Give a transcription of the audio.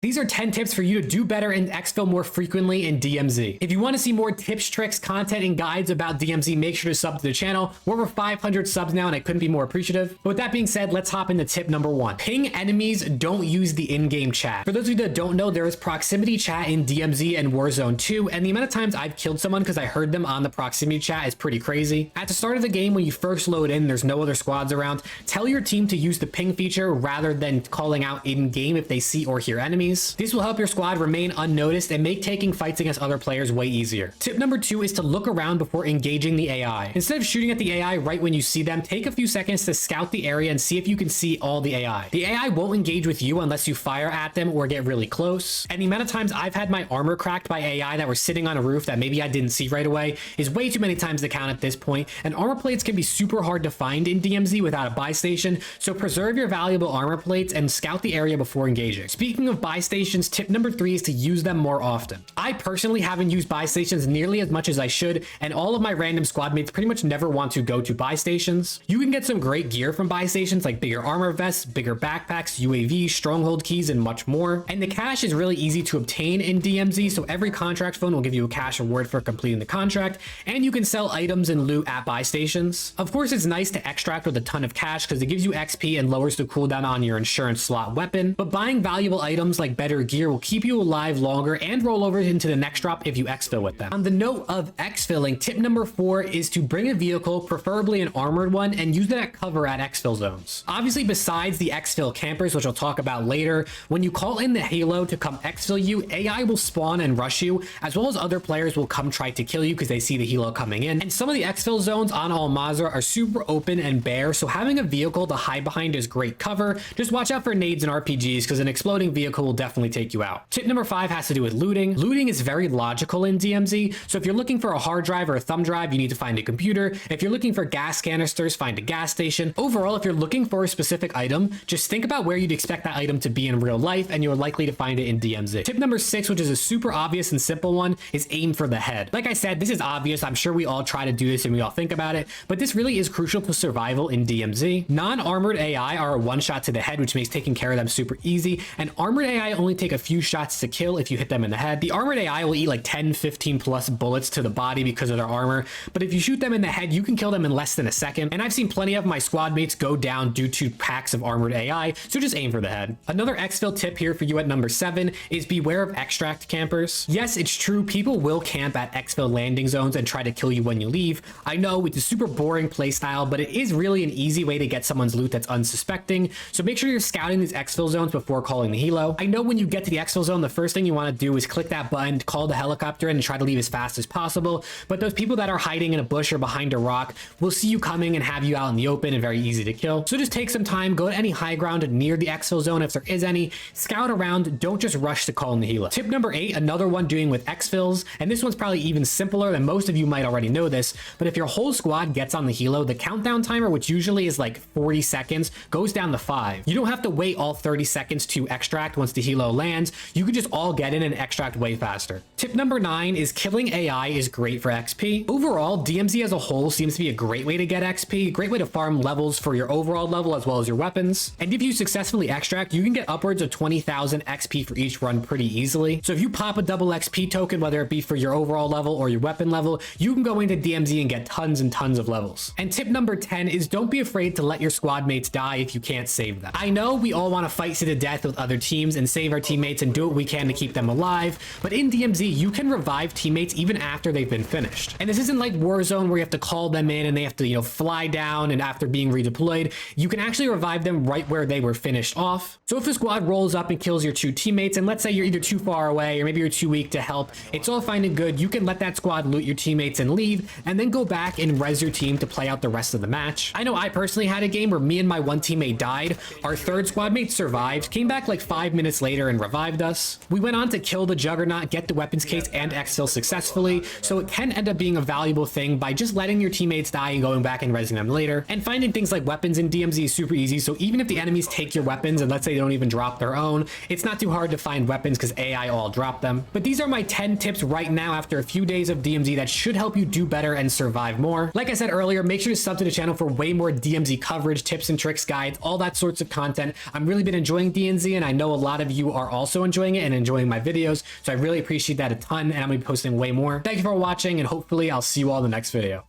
These are 10 tips for you to do better and exfil more frequently in DMZ. If you want to see more tips, tricks, content, and guides about DMZ, make sure to sub to the channel. We're over 500 subs now, and I couldn't be more appreciative. But with that being said, let's hop into tip number 1. Ping enemies, don't use the in-game chat. For those of you that don't know, there is proximity chat in DMZ and Warzone 2, and the amount of times I've killed someone because I heard them on the proximity chat is pretty crazy. At the start of the game, when you first load in, there's no other squads around, tell your team to use the ping feature rather than calling out in-game if they see or hear enemies. This will help your squad remain unnoticed and make taking fights against other players way easier. Tip number 2 is to look around before engaging the AI. Instead of shooting at the AI right when you see them, take a few seconds to scout the area and see if you can see all the AI. The AI won't engage with you unless you fire at them or get really close. And the amount of times I've had my armor cracked by AI that were sitting on a roof that maybe I didn't see right away is way too many times to count at this point. And armor plates can be super hard to find in DMZ without a buy station, so preserve your valuable armor plates and scout the area before engaging. Speaking of buy stations, tip number 3 is to use them more often. I personally haven't used buy stations nearly as much as I should, and all of my random squad mates pretty much never want to go to buy stations. You can get some great gear from buy stations like bigger armor vests, bigger backpacks, UAVs, stronghold keys, and much more. And the cash is really easy to obtain in DMZ, so every contract phone will give you a cash reward for completing the contract, and you can sell items and loot at buy stations. Of course, it's nice to extract with a ton of cash because it gives you XP and lowers the cooldown on your insurance slot weapon, but buying valuable items like better gear will keep you alive longer and roll over into the next drop if you exfil with them. On the note of exfilling, tip number 4 is to bring a vehicle, preferably an armored one, and use that cover at exfil zones. Obviously, besides the exfil campers, which I'll talk about later, when you call in the halo to come exfil you, AI will spawn and rush you, as well as other players will come try to kill you because they see the helo coming in. And some of the exfil zones on Al Mazrah are super open and bare, so having a vehicle to hide behind is great cover. Just watch out for nades and RPGs because an exploding vehicle will definitely take you out. Tip number 5 has to do with looting. Looting is very logical in DMZ, so if you're looking for a hard drive or a thumb drive, you need to find a computer. If you're looking for gas canisters, find a gas station. Overall, if you're looking for a specific item, just think about where you'd expect that item to be in real life, and you're likely to find it in DMZ. Tip number 6, which is a super obvious and simple one, is aim for the head. Like I said, this is obvious. I'm sure we all try to do this and we all think about it, but this really is crucial to survival in DMZ. Non-armored AI are a one-shot to the head, which makes taking care of them super easy, and armored AI only take a few shots to kill if you hit them in the head. The armored AI will eat like 10, 15 plus bullets to the body because of their armor, but if you shoot them in the head, you can kill them in less than a second, and I've seen plenty of my squad mates go down due to packs of armored AI, so just aim for the head. Another exfil tip here for you at number 7 is beware of extract campers. Yes, it's true, people will camp at exfil landing zones and try to kill you when you leave. I know it's a super boring playstyle, but it is really an easy way to get someone's loot that's unsuspecting, so make sure you're scouting these exfil zones before calling the helo. I know when you get to the exfil zone, the first thing you want to do is click that button, call the helicopter, and try to leave as fast as possible, but those people that are hiding in a bush or behind a rock will see you coming and have you out in the open and very easy to kill. So just take some time, go to any high ground near the exfil zone if there is any, scout around, don't just rush to call in the helo. Tip number 8, another one doing with exfils, and this one's probably even simpler, and most of you might already know this, but if your whole squad gets on the helo, the countdown timer, which usually is like 40 seconds, goes down to 5. You don't have to wait all 30 seconds to extract once the helo lands. You can just all get in and extract way faster. Tip number 9 is killing AI is great for XP. Overall, DMZ as a whole seems to be a great way to get XP, great way to farm levels for your overall level as well as your weapons. And if you successfully extract, you can get upwards of 20,000 XP for each run pretty easily. So if you pop a double XP token, whether it be for your overall level or your weapon level, you can go into DMZ and get tons and tons of levels. And tip number 10 is don't be afraid to let your squad mates die if you can't save them. I know we all want to fight to the death with other teams and save our teammates and do what we can to keep them alive, but in DMZ, you can revive teammates even after they've been finished. And this isn't like Warzone where you have to call them in and they have to, fly down and after being redeployed. You can actually revive them right where they were finished off. So if the squad rolls up and kills your 2 teammates, and let's say you're either too far away or maybe you're too weak to help, it's all fine and good. You can let that squad loot your teammates and leave, and then go back and res your team to play out the rest of the match. I know I personally had a game where me and my one teammate died. Our 3rd squad mate survived, came back like 5 minutes later and revived us. We went on to kill the Juggernaut, get the weapons case, and exfil successfully, so it can end up being a valuable thing by just letting your teammates die and going back and resing them later. And finding things like weapons in DMZ is super easy, so even if the enemies take your weapons and let's say they don't even drop their own, it's not too hard to find weapons because AI all drop them. But these are my 10 tips right now after a few days of DMZ that should help you do better and survive more. Like I said earlier, make sure to sub to the channel for way more DMZ coverage, tips and tricks, guides, all that sorts of content. I've really been enjoying DMZ, and I know a lot of of you are also enjoying it and enjoying my videos. So I really appreciate that a ton, and I'm gonna be posting way more. Thank you for watching, and hopefully I'll see you all in the next video.